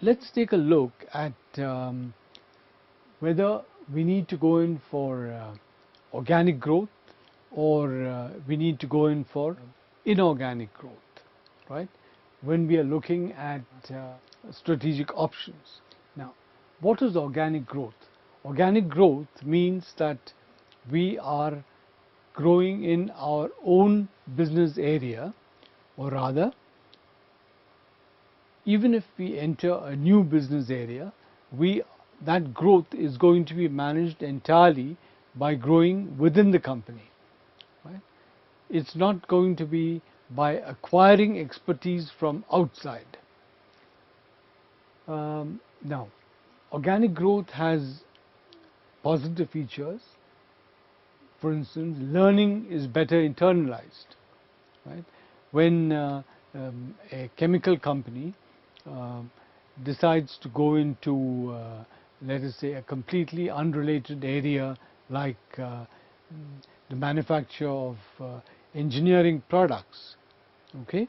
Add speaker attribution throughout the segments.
Speaker 1: let's take a look at whether we need to go in for organic growth or we need to go in for inorganic growth, right? When we are looking at strategic options. Now, what is organic growth? Organic growth means that we are growing in our own business area, or rather, even if we enter a new business area, that growth is going to be managed entirely by growing within the company. Right? It's not going to be by acquiring expertise from outside. Now, organic growth has positive features. For instance, learning is better internalized. Right? When a chemical company decides to go into, let us say, a completely unrelated area like the manufacture of engineering products. Okay?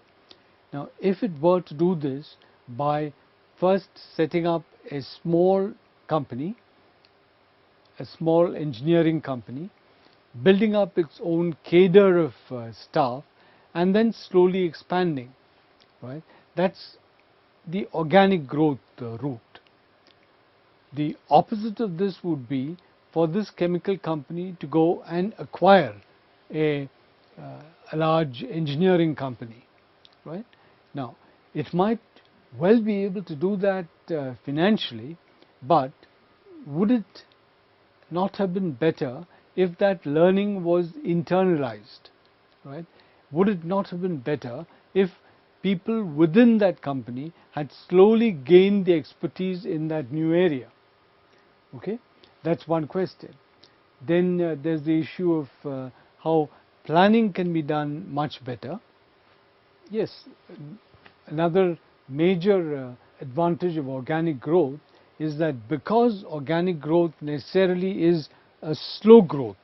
Speaker 1: Now, if it were to do this by first setting up a small company, a small engineering company, building up its own cadre of staff, and then slowly expanding, right? That's the organic growth route. The opposite of this would be for this chemical company to go and acquire a large engineering company, right? Now, it might well be able to do that financially, but would it not have been better if that learning was internalized, right? Would it not have been better if people within that company had slowly gained the expertise in that new area? Okay, that's one question. Then there's the issue of how planning can be done much better. Yes, another major advantage of organic growth is that because organic growth necessarily is a slow growth,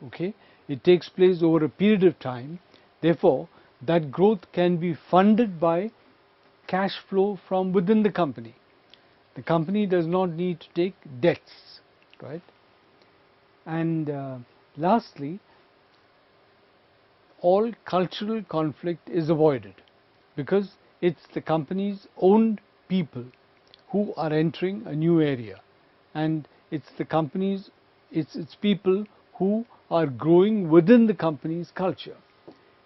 Speaker 1: okay, it takes place over a period of time, therefore that growth can be funded by cash flow from within the company. The company does not need to take debts, right? And lastly, all cultural conflict is avoided because it's the company's own people who are entering a new area, and it's the company's, it's people who are growing within the company's culture.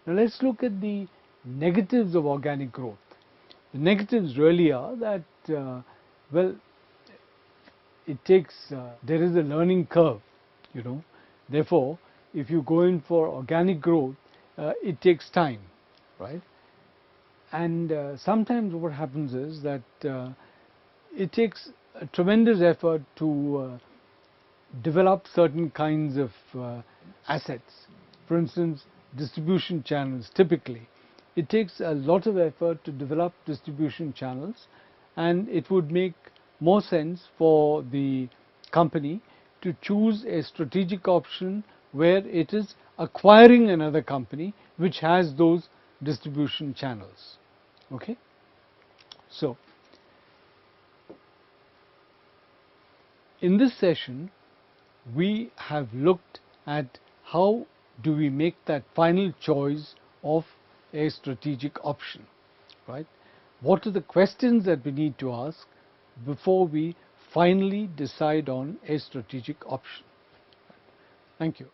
Speaker 1: Now let's look at the negatives of organic growth. The negatives really are that well, it takes there is a learning curve, you know. Therefore, if you go in for organic growth, it takes time, right? And sometimes what happens is that it takes a tremendous effort to develop certain kinds of assets. For instance, distribution channels. Typically, it takes a lot of effort to develop distribution channels, and it would make more sense for the company to choose a strategic option where it is acquiring another company which has those distribution channels. Okay? So, in this session, we have looked at how do we make that final choice of a strategic option, right? What are the questions that we need to ask before we finally decide on a strategic option? Thank you.